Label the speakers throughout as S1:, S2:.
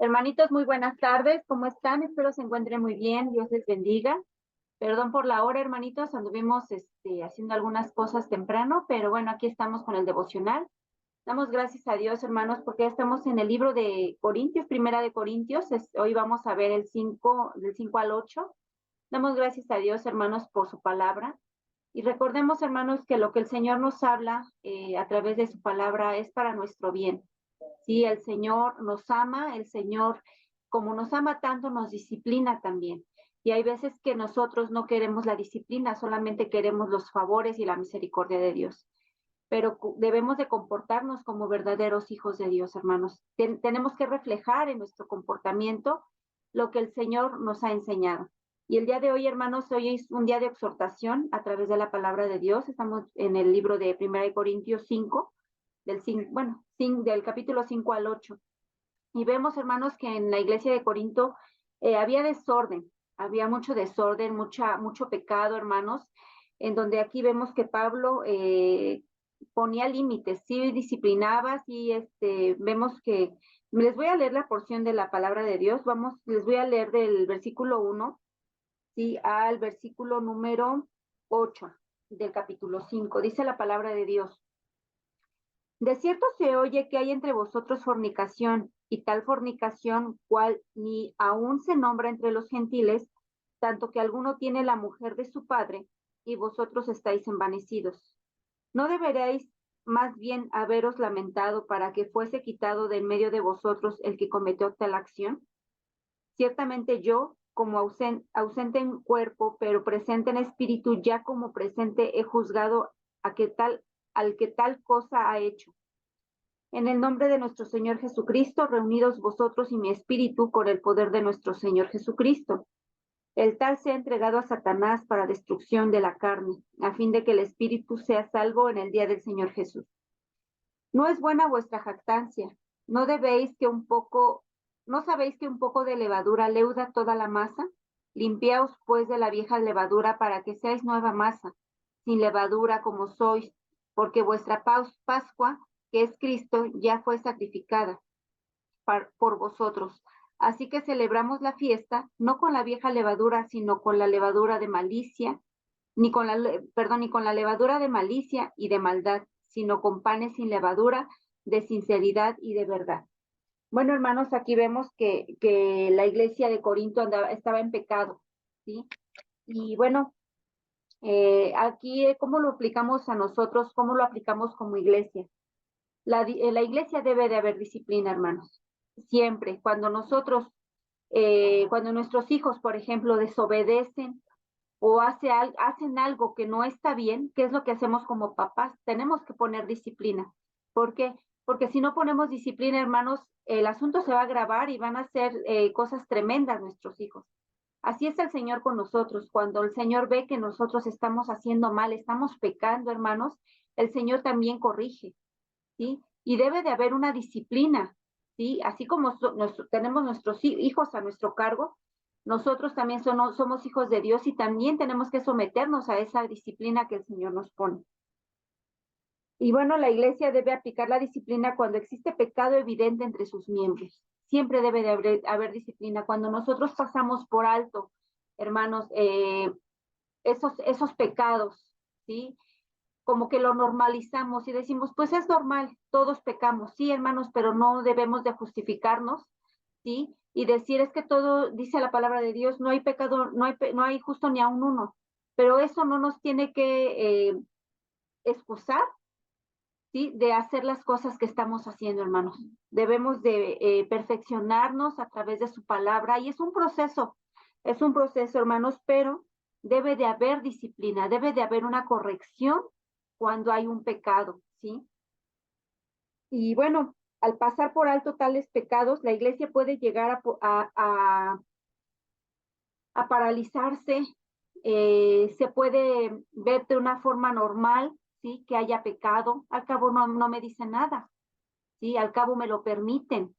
S1: Hermanitos, muy buenas tardes. ¿Cómo están? Espero se encuentren muy bien. Dios les bendiga. Perdón por la hora, hermanitos. Anduvimos haciendo algunas cosas temprano, pero bueno, aquí estamos con el devocional. Damos gracias a Dios, hermanos, porque ya estamos en el libro de Corintios, Primera de Corintios. Hoy vamos a ver el 5, del 5 al 8. Damos gracias a Dios, hermanos, por su palabra. Y recordemos, hermanos, que lo que el Señor nos habla a través de su palabra es para nuestro bien. Sí, el Señor nos ama, el Señor, como nos ama tanto, nos disciplina también. Y hay veces que nosotros no queremos la disciplina, solamente queremos los favores y la misericordia de Dios. Pero debemos de comportarnos como verdaderos hijos de Dios, hermanos. Tenemos que reflejar en nuestro comportamiento lo que el Señor nos ha enseñado. Y el día de hoy, hermanos, hoy es un día de exhortación a través de la palabra de Dios. Estamos en el libro de 1 Corintios 5 del capítulo 5 al 8. Y vemos, hermanos, que en la iglesia de Corinto había desorden, había mucho desorden, mucho pecado, hermanos, en donde aquí vemos que Pablo ponía límites, sí disciplinaba, sí, vemos que, les voy a leer la porción de la palabra de Dios, les voy a leer del versículo 1, sí, al versículo número 8 del capítulo 5. Dice la palabra de Dios: de cierto se oye que hay entre vosotros fornicación, y tal fornicación cual ni aun se nombra entre los gentiles, tanto que alguno tiene la mujer de su padre, y vosotros estáis envanecidos. ¿No deberéis más bien haberos lamentado para que fuese quitado de en medio de vosotros el que cometió tal acción? Ciertamente yo, como ausente en cuerpo, pero presente en espíritu, ya como presente he juzgado al que tal cosa ha hecho. En el nombre de nuestro Señor Jesucristo, reunidos vosotros y mi espíritu con el poder de nuestro Señor Jesucristo. El tal sea entregado a Satanás para destrucción de la carne, a fin de que el espíritu sea salvo en el día del Señor Jesús. No es buena vuestra jactancia. ¿No debéis que un poco, no sabéis que un poco de levadura leuda toda la masa? Limpiaos pues de la vieja levadura para que seáis nueva masa, sin levadura como sois, porque vuestra Pascua, que es Cristo, ya fue sacrificada por vosotros. Así que celebramos la fiesta, no con la vieja levadura, sino con la levadura de malicia, ni con la levadura de malicia y de maldad, sino con panes sin levadura, de sinceridad y de verdad. Bueno, hermanos, aquí vemos que la iglesia de Corinto estaba en pecado, ¿sí? Y bueno, aquí, ¿cómo lo aplicamos a nosotros? ¿Cómo lo aplicamos como iglesia? La iglesia debe de haber disciplina, hermanos. Siempre, cuando nuestros hijos, por ejemplo, desobedecen o hacen algo que no está bien, ¿qué es lo que hacemos como papás? Tenemos que poner disciplina. ¿Por qué? Porque si no ponemos disciplina, hermanos, el asunto se va a agravar y van a hacer cosas tremendas nuestros hijos. Así es el Señor con nosotros. Cuando el Señor ve que nosotros estamos haciendo mal, estamos pecando, hermanos, el Señor también corrige, ¿sí? Y debe de haber una disciplina, ¿sí? Así como tenemos nuestros hijos a nuestro cargo, nosotros también somos hijos de Dios y también tenemos que someternos a esa disciplina que el Señor nos pone. Y bueno, la iglesia debe aplicar la disciplina cuando existe pecado evidente entre sus miembros. Siempre debe de haber disciplina. Cuando nosotros pasamos por alto, hermanos, esos pecados, ¿sí? Como que lo normalizamos y decimos, pues es normal, todos pecamos, sí, hermanos, pero no debemos de justificarnos, ¿sí? Y decir, es que todo, dice la palabra de Dios, no hay pecado, no hay justo ni a un uno, pero eso no nos tiene que excusar, ¿sí? De hacer las cosas que estamos haciendo, hermanos. Debemos de perfeccionarnos a través de su palabra y es un proceso, hermanos, pero debe de haber disciplina, debe de haber una corrección cuando hay un pecado, ¿sí? Y bueno, al pasar por alto tales pecados, la iglesia puede llegar a paralizarse, se puede ver de una forma normal, ¿sí? Que haya pecado, al cabo no me dice nada, ¿sí? Al cabo me lo permiten,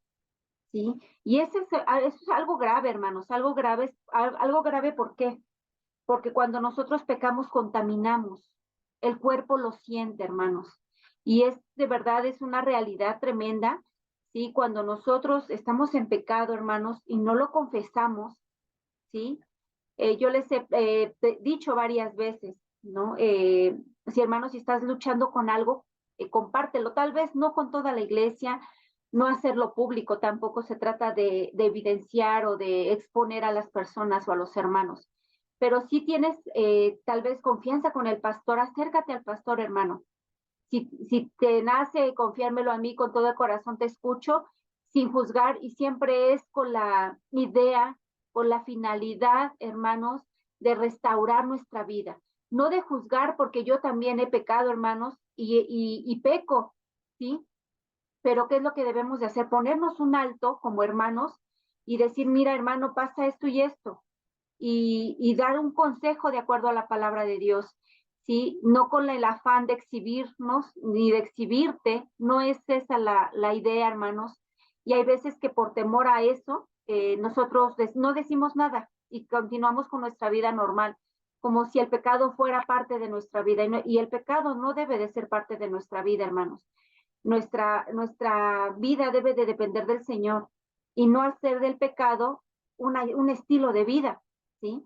S1: ¿sí? Y eso es algo grave, hermanos, algo grave, ¿por qué? Porque cuando nosotros pecamos contaminamos, el cuerpo lo siente, hermanos, y es de verdad, es una realidad tremenda, ¿sí? Cuando nosotros estamos en pecado, hermanos, y no lo confesamos, ¿sí? Yo les he dicho varias veces, ¿no? Si hermanos, si estás luchando con algo, compártelo, tal vez no con toda la iglesia, no hacerlo público, tampoco se trata de evidenciar o de exponer a las personas o a los hermanos, pero si tienes tal vez confianza con el pastor, acércate al pastor, hermano. Si te nace confiármelo a mí con todo el corazón, te escucho sin juzgar y siempre es con la idea, con la finalidad, hermanos, de restaurar nuestra vida. No de juzgar porque yo también he pecado, hermanos, y peco, ¿sí? Pero ¿qué es lo que debemos de hacer? Ponernos un alto como hermanos y decir, mira, hermano, pasa esto y esto y dar un consejo de acuerdo a la palabra de Dios, ¿sí? No con el afán de exhibirnos ni de exhibirte, no es esa la idea, hermanos. Y hay veces que por temor a eso, nosotros no decimos nada y continuamos con nuestra vida normal, como si el pecado fuera parte de nuestra vida. Y el pecado no debe de ser parte de nuestra vida, hermanos. Nuestra vida debe de depender del Señor y no hacer del pecado un estilo de vida, ¿sí?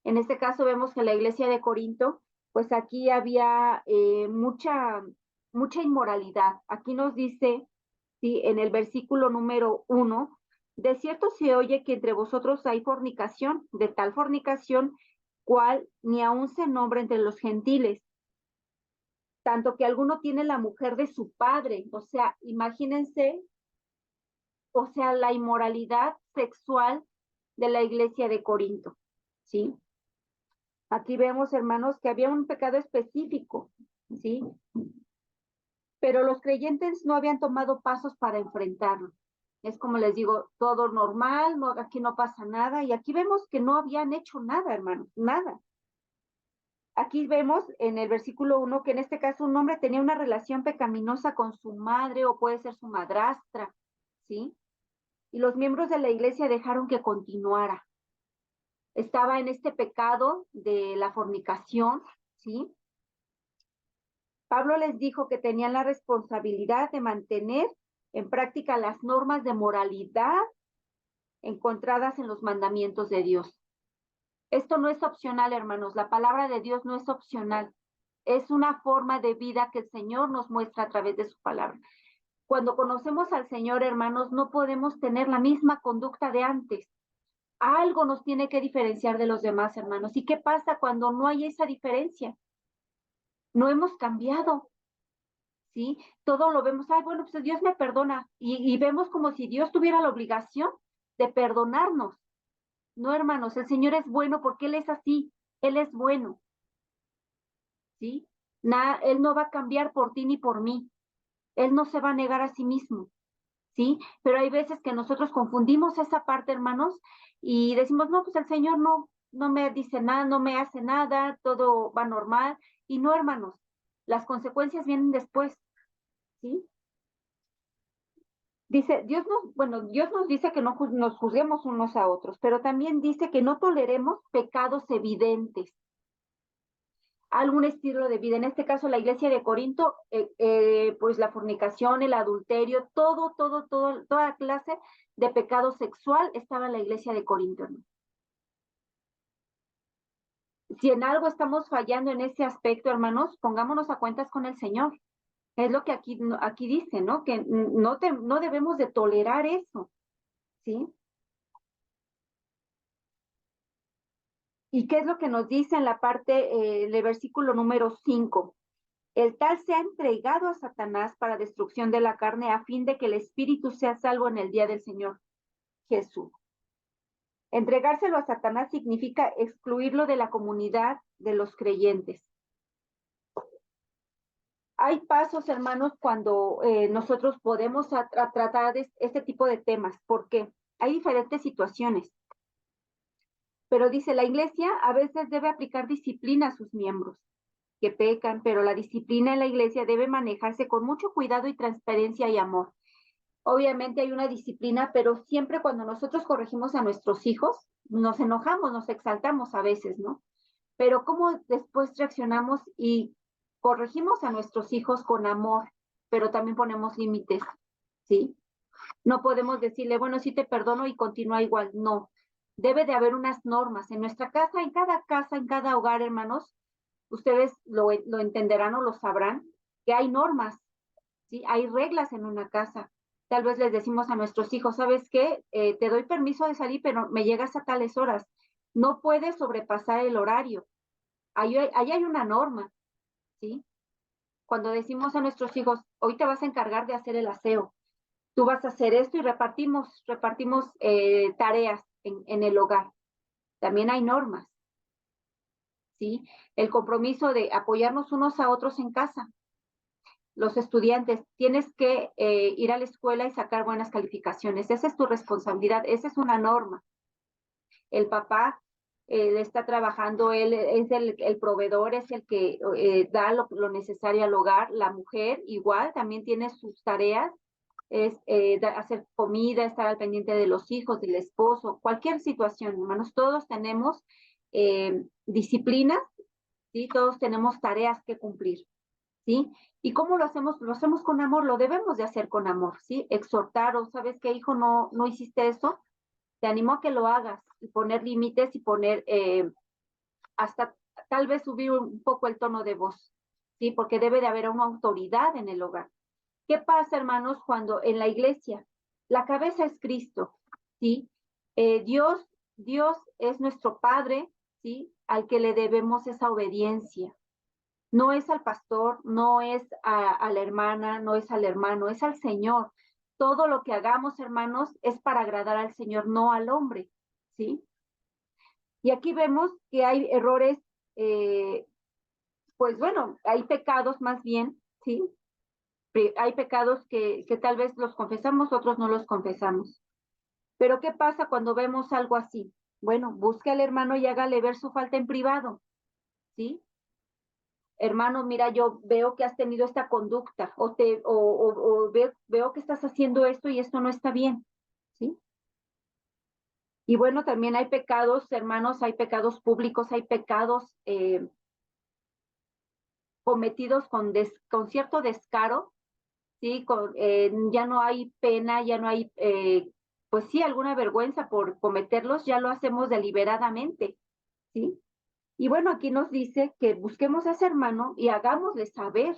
S1: En este caso vemos que la iglesia de Corinto, pues aquí había mucha inmoralidad. Aquí nos dice, ¿sí? En el versículo número 1, de cierto se oye que entre vosotros hay fornicación, de tal fornicación cual ni aun se nombra entre los gentiles, tanto que alguno tiene la mujer de su padre. O sea, imagínense, o sea, la inmoralidad sexual de la iglesia de Corinto, ¿sí? Aquí vemos, hermanos, que había un pecado específico, ¿sí? Pero los creyentes no habían tomado pasos para enfrentarlo. Es como les digo, todo normal, no, aquí no pasa nada, y aquí vemos que no habían hecho nada, hermanos, nada. Aquí vemos en el versículo 1 que en este caso un hombre tenía una relación pecaminosa con su madre o puede ser su madrastra, ¿sí? Y los miembros de la iglesia dejaron que continuara. Estaba en este pecado de la fornicación, ¿sí? Pablo les dijo que tenían la responsabilidad de mantener en práctica las normas de moralidad encontradas en los mandamientos de Dios. Esto no es opcional, hermanos. La palabra de Dios no es opcional. Es una forma de vida que el Señor nos muestra a través de su palabra. Cuando conocemos al Señor, hermanos, no podemos tener la misma conducta de antes. Algo nos tiene que diferenciar de los demás, hermanos. ¿Y qué pasa cuando no hay esa diferencia? No hemos cambiado, ¿sí? Todo lo vemos, ay, bueno, pues Dios me perdona. Y vemos como si Dios tuviera la obligación de perdonarnos. No, hermanos, el Señor es bueno porque Él es así. Él es bueno, ¿sí? Él no va a cambiar por ti ni por mí. Él no se va a negar a sí mismo, ¿sí? Pero hay veces que nosotros confundimos esa parte, hermanos, y decimos, no, pues el Señor no me dice nada, no me hace nada, todo va normal. Y no, hermanos, las consecuencias vienen después, ¿sí? Dice, Dios nos dice que no nos juzguemos unos a otros, pero también dice que no toleremos pecados evidentes, algún estilo de vida. En este caso, la iglesia de Corinto, pues la fornicación, el adulterio, toda clase de pecado sexual estaba en la iglesia de Corinto, ¿no? Si en algo estamos fallando en ese aspecto, hermanos, pongámonos a cuentas con el Señor. Es lo que aquí dice, ¿no? Que no debemos de tolerar eso, ¿sí? ¿Y qué es lo que nos dice en la parte del versículo número 5? El tal se ha entregado a Satanás para destrucción de la carne a fin de que el espíritu sea salvo en el día del Señor Jesús. Entregárselo a Satanás significa excluirlo de la comunidad de los creyentes. Hay pasos, hermanos, cuando nosotros podemos tratar de este tipo de temas, porque hay diferentes situaciones. Pero dice, la iglesia a veces debe aplicar disciplina a sus miembros que pecan, pero la disciplina en la iglesia debe manejarse con mucho cuidado y transparencia y amor. Obviamente hay una disciplina, pero siempre cuando nosotros corregimos a nuestros hijos, nos enojamos, nos exaltamos a veces, ¿no? Pero cómo después reaccionamos y corregimos a nuestros hijos con amor, pero también ponemos límites, ¿sí? No podemos decirle, bueno, sí te perdono y continúa igual. No, debe de haber unas normas en nuestra casa, en cada hogar, hermanos. Ustedes lo entenderán o lo sabrán, que hay normas, ¿sí? Hay reglas en una casa. Tal vez les decimos a nuestros hijos, ¿sabes qué? Te doy permiso de salir, pero me llegas a tales horas. No puedes sobrepasar el horario. Ahí hay una norma, ¿sí? Cuando decimos a nuestros hijos, hoy te vas a encargar de hacer el aseo, tú vas a hacer esto y repartimos tareas en el hogar. También hay normas, ¿sí? El compromiso de apoyarnos unos a otros en casa. Los estudiantes, tienes que ir a la escuela y sacar buenas calificaciones. Esa es tu responsabilidad, esa es una norma. El papá está trabajando, él es el proveedor, es el que da lo necesario al hogar. La mujer igual también tiene sus tareas, es hacer comida, estar al pendiente de los hijos, del esposo, cualquier situación, hermanos. Todos tenemos disciplinas, ¿sí? Todos tenemos tareas que cumplir, ¿sí? ¿Y cómo lo hacemos? Lo hacemos con amor, lo debemos de hacer con amor, ¿sí? Exhortar, o sabes qué, hijo, no hiciste eso, te animo a que lo hagas y poner límites y poner hasta tal vez subir un poco el tono de voz, ¿sí? Porque debe de haber una autoridad en el hogar. ¿Qué pasa, hermanos, cuando en la iglesia la cabeza es Cristo, ¿sí? Dios es nuestro Padre, ¿sí? Al que le debemos esa obediencia. No es al pastor, no es a la hermana, no es al hermano, es al Señor. Todo lo que hagamos, hermanos, es para agradar al Señor, no al hombre, ¿sí? Y aquí vemos que hay errores, eh, pues bueno, hay pecados más bien, ¿sí? Hay pecados que tal vez los confesamos, otros no los confesamos. Pero ¿qué pasa cuando vemos algo así? Bueno, busque al hermano y hágale ver su falta en privado, ¿sí? Hermano, mira, yo veo que has tenido esta conducta o veo que estás haciendo esto y esto no está bien, ¿sí? Y bueno, también hay pecados, hermanos, hay pecados públicos, hay pecados cometidos con cierto descaro, ¿sí? Ya no hay pena, ya no hay, pues sí, alguna vergüenza por cometerlos, ya lo hacemos deliberadamente, ¿sí? Y bueno, aquí nos dice que busquemos a ese hermano y hagámosle saber.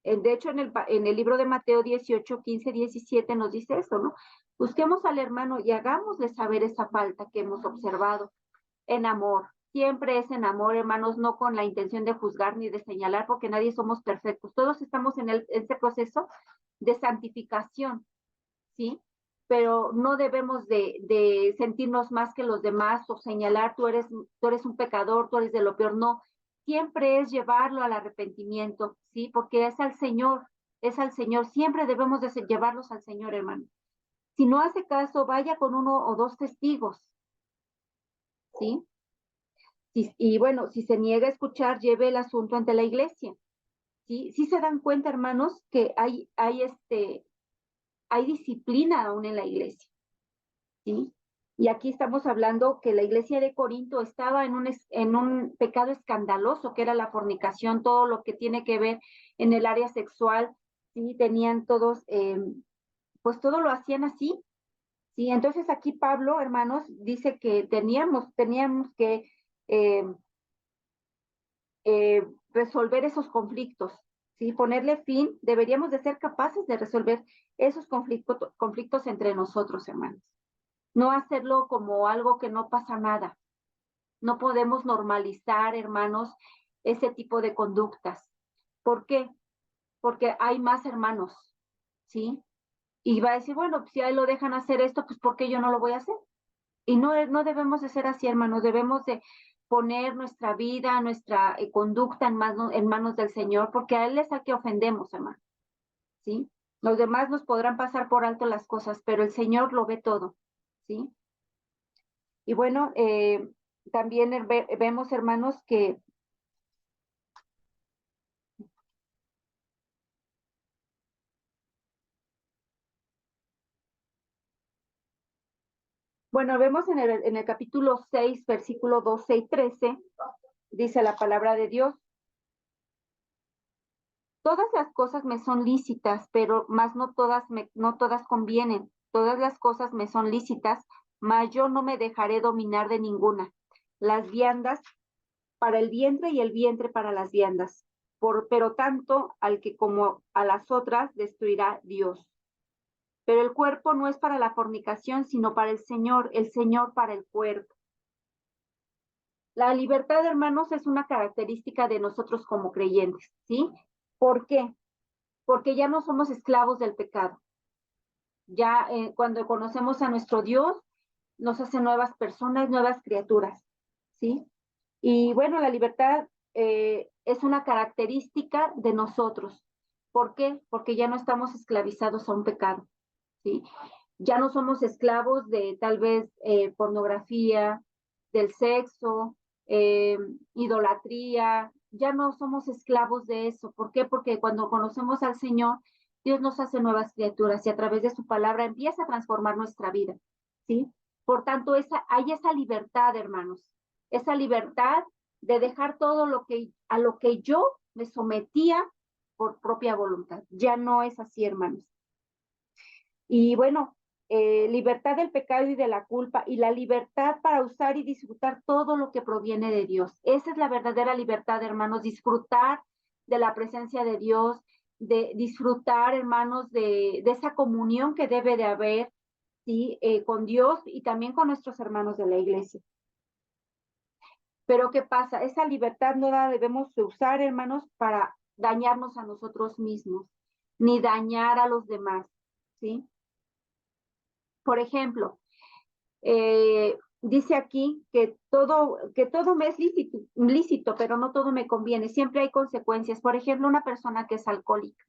S1: De hecho, en el libro de Mateo 18, 15, 17 nos dice eso, ¿no? Busquemos al hermano y hagámosle saber esa falta que hemos observado en amor. Siempre es en amor, hermanos, no con la intención de juzgar ni de señalar, porque nadie somos perfectos. Todos estamos en este proceso de santificación, ¿sí? Pero no debemos de sentirnos más que los demás o señalar, tú eres un pecador, tú eres de lo peor. No, siempre es llevarlo al arrepentimiento, ¿sí? Porque es al Señor. Siempre debemos de llevarlos al Señor, hermano. Si no hace caso, vaya con uno o dos testigos, ¿sí? Y bueno, si se niega a escuchar, lleve el asunto ante la iglesia, ¿sí? Sí se dan cuenta, hermanos, que hay disciplina aún en la iglesia, ¿sí? Y aquí estamos hablando que la iglesia de Corinto estaba en un pecado escandaloso, que era la fornicación, todo lo que tiene que ver en el área sexual, ¿sí? Tenían todos, pues todo lo hacían así, ¿sí? Entonces aquí Pablo, hermanos, dice que teníamos que eh, resolver esos conflictos, ¿sí? Ponerle fin, deberíamos de ser capaces de resolver esos conflictos entre nosotros, hermanos. No hacerlo como algo que no pasa nada. No podemos normalizar, hermanos, ese tipo de conductas. ¿Por qué? Porque hay más hermanos, ¿sí? Y va a decir, bueno, si a él lo dejan hacer esto, pues ¿por qué yo no lo voy a hacer? Y no debemos de ser así, hermanos, debemos de poner nuestra vida, nuestra conducta en manos del Señor, porque a Él es al que ofendemos, hermano, ¿sí? Los demás nos podrán pasar por alto las cosas, pero el Señor lo ve todo, ¿sí? Y bueno, también vemos, hermanos, que, bueno, vemos en el capítulo 6, versículo 12 y 13, dice la palabra de Dios, todas las cosas me son lícitas, pero más no todas convienen. todas las cosas me son lícitas, mas yo no me dejaré dominar de ninguna. Las viandas para el vientre y el vientre para las viandas. Pero tanto al que como a las otras destruirá Dios. Pero el cuerpo no es para la fornicación, sino para el Señor para el cuerpo. La libertad, hermanos, es una característica de nosotros como creyentes, ¿sí? ¿Por qué? Porque ya no somos esclavos del pecado. Ya cuando conocemos a nuestro Dios, nos hace nuevas personas, nuevas criaturas, ¿sí? Y bueno, la libertad es una característica de nosotros. ¿Por qué? Porque ya no estamos esclavizados a un pecado, ¿sí? Ya no somos esclavos de tal vez pornografía, del sexo, idolatría, ya no somos esclavos de eso. ¿Por qué? Porque cuando conocemos al Señor, Dios nos hace nuevas criaturas y a través de su palabra empieza a transformar nuestra vida, ¿sí? Por tanto, hay esa libertad, hermanos, esa libertad de dejar todo a lo que yo me sometía por propia voluntad. Ya no es así, hermanos. Y bueno, libertad del pecado y de la culpa y la libertad para usar y disfrutar todo lo que proviene de Dios. Esa es la verdadera libertad, hermanos, disfrutar de la presencia de Dios, de disfrutar, hermanos, de esa comunión que debe de haber, ¿sí? Con Dios y también con nuestros hermanos de la iglesia. Pero ¿qué pasa? Esa libertad no la debemos de usar, hermanos, para dañarnos a nosotros mismos, ni dañar a los demás, ¿sí? Por ejemplo, dice aquí que todo me es lícito, pero no todo me conviene. Siempre hay consecuencias. Por ejemplo, una persona que es alcohólica,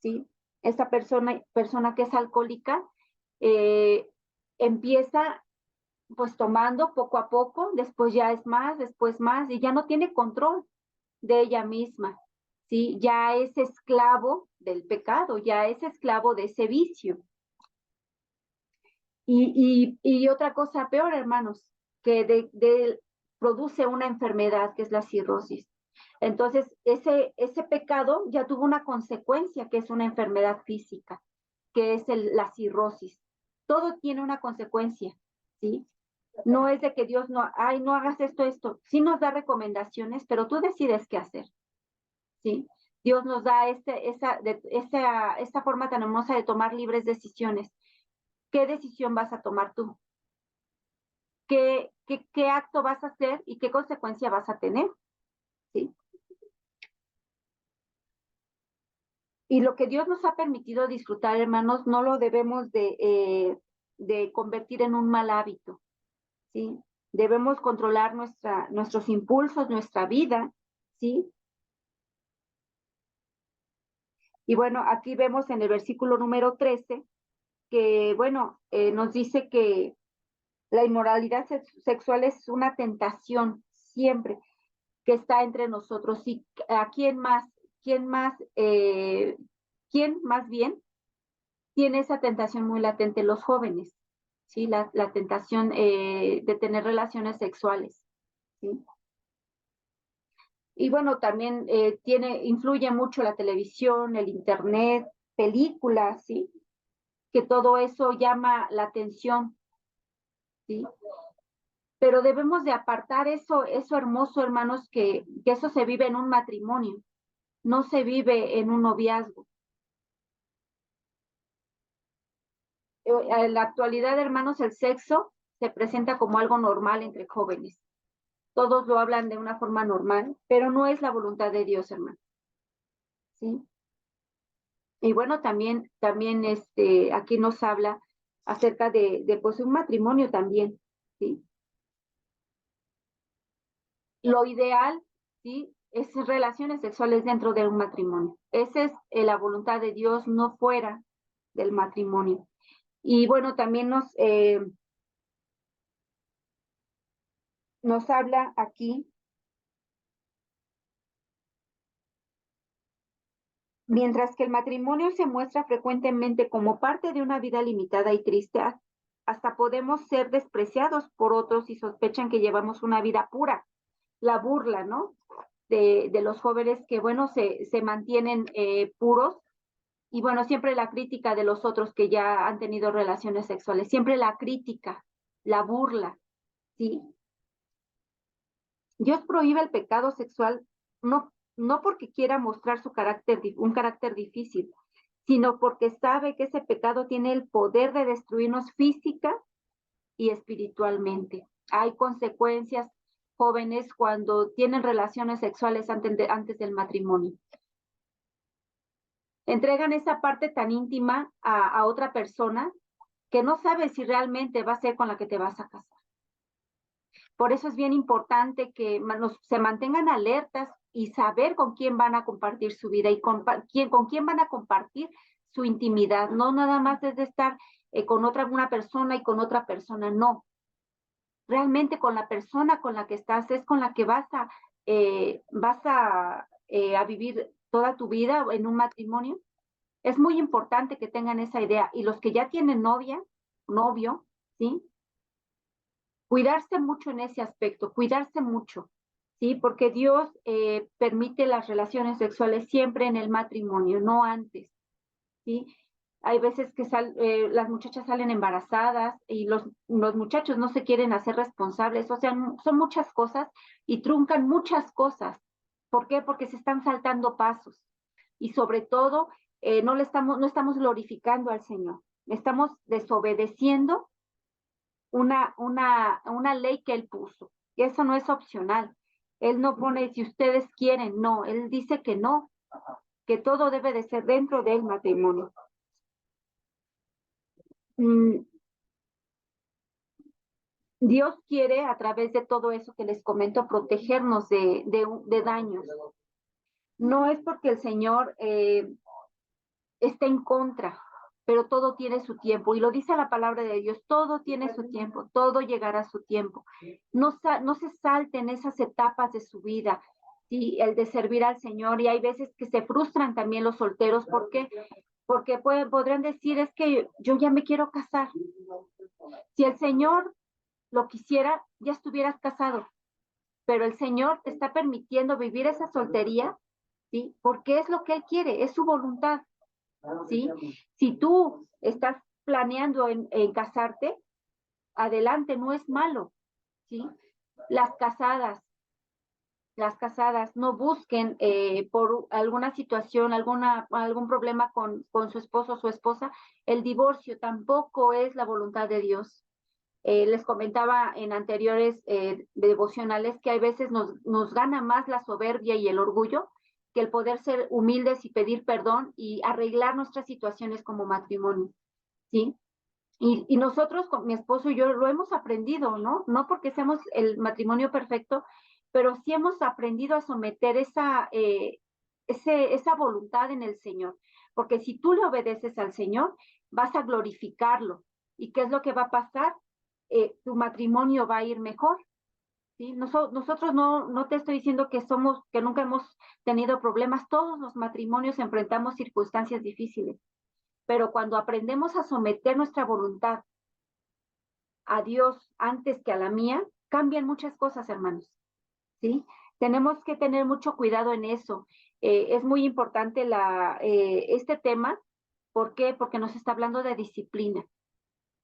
S1: ¿sí? Esta persona que es alcohólica eh, empieza pues tomando poco a poco, después ya es más, después más, y ya no tiene control de ella misma, ¿sí? Ya es esclavo del pecado, ya es esclavo de ese vicio. Y otra cosa peor, hermanos, que produce una enfermedad que es la cirrosis. Entonces, ese pecado ya tuvo una consecuencia que es una enfermedad física, que es la cirrosis. Todo tiene una consecuencia, ¿sí? No es de que Dios no, ay, no hagas esto. Sí nos da recomendaciones, pero tú decides qué hacer, ¿sí? Dios nos da esta forma tan hermosa de tomar libres decisiones. ¿Qué decisión vas a tomar tú? ¿Qué acto vas a hacer y qué consecuencia vas a tener? ¿Sí? Y lo que Dios nos ha permitido disfrutar, hermanos, no lo debemos de convertir en un mal hábito, ¿sí? Debemos controlar nuestros impulsos, nuestra vida, ¿sí? Y bueno, aquí vemos en el versículo número 13 que, bueno, nos dice que la inmoralidad sexual es una tentación siempre que está entre nosotros. ¿Y a quién más bien tiene esa tentación muy latente? Los jóvenes, ¿sí? La tentación de tener relaciones sexuales, ¿sí? Y bueno, también influye mucho la televisión, el internet, películas, ¿sí? Que todo eso llama la atención, ¿sí? Pero debemos de apartar eso hermoso, hermanos, que eso se vive en un matrimonio, no se vive en un noviazgo. En la actualidad, hermanos, el sexo se presenta como algo normal entre jóvenes. Todos lo hablan de una forma normal, pero no es la voluntad de Dios, hermano. ¿Sí? Y bueno, también aquí nos habla acerca de pues un matrimonio también, ¿sí? Lo ideal, ¿sí? Es relaciones sexuales dentro de un matrimonio. Esa es la voluntad de Dios, no fuera del matrimonio. Y bueno, también nos habla aquí, mientras que el matrimonio se muestra frecuentemente como parte de una vida limitada y triste, hasta podemos ser despreciados por otros y sospechan que llevamos una vida pura. La burla, ¿no? De los jóvenes que, bueno, se mantienen puros, Y bueno, siempre la crítica de los otros que ya han tenido relaciones sexuales, siempre la crítica, la burla, ¿sí? Dios prohíbe el pecado sexual no porque quiera mostrar un carácter difícil, sino porque sabe que ese pecado tiene el poder de destruirnos física y espiritualmente. Hay consecuencias, jóvenes, cuando tienen relaciones sexuales antes del matrimonio. Entregan esa parte tan íntima a otra persona que no sabes si realmente va a ser con la que te vas a casar. Por eso es bien importante que se mantengan alertas y saber con quién van a compartir su vida y con quién van a compartir su intimidad. No nada más es de estar con una persona y con otra persona, no. Realmente con la persona con la que estás es con la que vas a vivir toda tu vida en un matrimonio. Es muy importante que tengan esa idea. Y los que ya tienen novio, ¿sí? Cuidarse mucho en ese aspecto, cuidarse mucho, ¿sí? Porque Dios permite las relaciones sexuales siempre en el matrimonio, no antes, ¿sí? Hay veces que las muchachas salen embarazadas y los muchachos no se quieren hacer responsables, o sea, son muchas cosas y truncan muchas cosas. ¿Por qué? Porque se están saltando pasos y sobre todo no estamos glorificando al Señor, estamos desobedeciendo una ley que Él puso. Y eso no es opcional. Él no pone si ustedes quieren, no, Él dice que no, que todo debe de ser dentro del matrimonio. Dios quiere, a través de todo eso que les comento, protegernos de daños. No es porque el Señor esté en contra, pero todo tiene su tiempo. Y lo dice la palabra de Dios, todo tiene su tiempo, todo llegará a su tiempo. No se salten esas etapas de su vida, ¿sí? El de servir al Señor. Y hay veces que se frustran también los solteros. ¿Por qué? Porque podrán decir, es que yo ya me quiero casar. Si el Señor lo quisiera, ya estuvieras casado, pero el Señor te está permitiendo vivir esa soltería, ¿sí? Porque es lo que Él quiere, es su voluntad, ¿sí? Si tú estás planeando en casarte, adelante, no es malo, ¿sí? Las casadas, las casadas no busquen por alguna situación, algún problema con su esposo o su esposa, el divorcio tampoco es la voluntad de Dios. Les comentaba en anteriores devocionales que hay veces nos gana más la soberbia y el orgullo que el poder ser humildes y pedir perdón y arreglar nuestras situaciones como matrimonio, ¿sí? Y nosotros, con mi esposo y yo, lo hemos aprendido, ¿no? No porque seamos el matrimonio perfecto, pero sí hemos aprendido a someter esa voluntad en el Señor. Porque si tú le obedeces al Señor, vas a glorificarlo. ¿Y qué es lo que va a pasar? Tu matrimonio va a ir mejor, ¿sí? Nosotros no te estoy diciendo que nunca hemos tenido problemas. Todos los matrimonios enfrentamos circunstancias difíciles, pero cuando aprendemos a someter nuestra voluntad a Dios antes que a la mía, cambian muchas cosas, hermanos, ¿sí? Tenemos que tener mucho cuidado en eso. Es muy importante este tema. ¿Por qué? Porque nos está hablando de disciplina.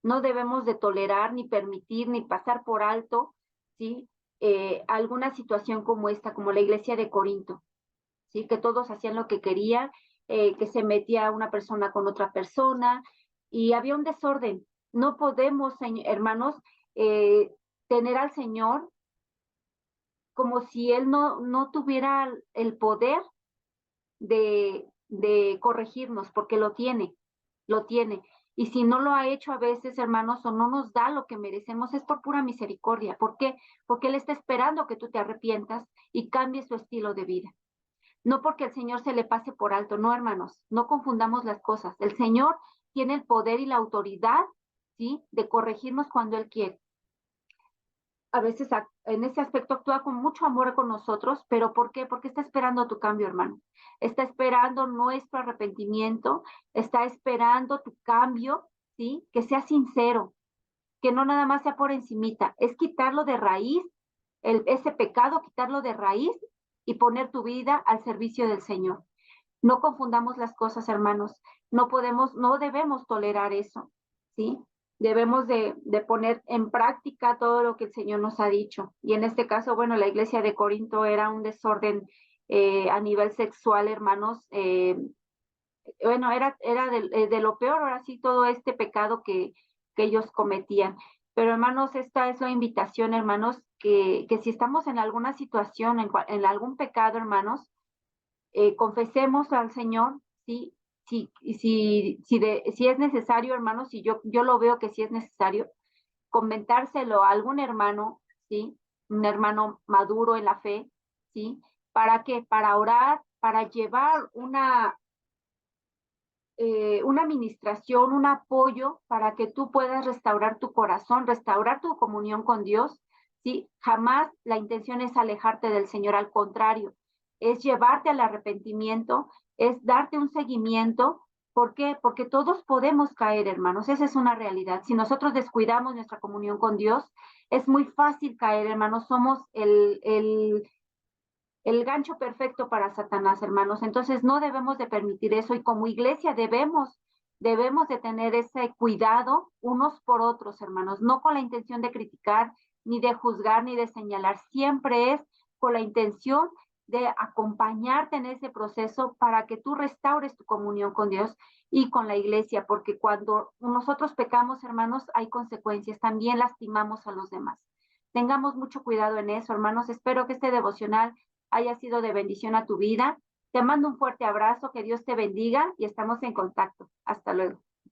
S1: No debemos de tolerar, ni permitir, ni pasar por alto, ¿sí? Alguna situación como esta, como la iglesia de Corinto, ¿sí? Que todos hacían lo que querían, que se metía una persona con otra persona y había un desorden. No podemos, hermanos, eh, tener al Señor como si Él no tuviera el poder de corregirnos, porque lo tiene, lo tiene. Y si no lo ha hecho a veces, hermanos, o no nos da lo que merecemos, es por pura misericordia. ¿Por qué? Porque Él está esperando que tú te arrepientas y cambies tu estilo de vida. No porque el Señor se le pase por alto, no, hermanos, no confundamos las cosas. El Señor tiene el poder y la autoridad, ¿sí? De corregirnos cuando Él quiere. A veces en ese aspecto actúa con mucho amor con nosotros, pero ¿por qué? Porque está esperando tu cambio, hermano. Está esperando nuestro arrepentimiento, está esperando tu cambio, ¿sí? Que sea sincero, que no nada más sea por encimita, es quitarlo de raíz, ese pecado, quitarlo de raíz y poner tu vida al servicio del Señor. No confundamos las cosas, hermanos. No debemos tolerar eso, ¿sí? Debemos de poner en práctica todo lo que el Señor nos ha dicho. Y en este caso, bueno, la iglesia de Corinto era un desorden a nivel sexual, hermanos. Bueno, era de lo peor, ahora sí, todo este pecado que ellos cometían. Pero hermanos, esta es la invitación, hermanos, que si estamos en alguna situación, en algún pecado, hermanos, confesemos al Señor, ¿sí? Si es necesario, hermanos, si yo lo veo que si es necesario, comentárselo a algún hermano, ¿sí? Un hermano maduro en la fe, ¿sí? ¿Para qué? Para orar, para llevar una administración, un apoyo para que tú puedas restaurar tu corazón, restaurar tu comunión con Dios, ¿sí? Jamás la intención es alejarte del Señor, al contrario, es llevarte al arrepentimiento, es darte un seguimiento. ¿Por qué? Porque todos podemos caer, hermanos, esa es una realidad. Si nosotros descuidamos nuestra comunión con Dios, es muy fácil caer, hermanos, somos el gancho perfecto para Satanás, hermanos. Entonces no debemos de permitir eso y como iglesia debemos de tener ese cuidado unos por otros, hermanos, no con la intención de criticar, ni de juzgar, ni de señalar. Siempre es con la intención de acompañarte en ese proceso para que tú restaures tu comunión con Dios y con la iglesia, porque cuando nosotros pecamos, hermanos, hay consecuencias, también lastimamos a los demás. Tengamos mucho cuidado en eso, hermanos. Espero que este devocional haya sido de bendición a tu vida. Te mando un fuerte abrazo, que Dios te bendiga y estamos en contacto. Hasta luego.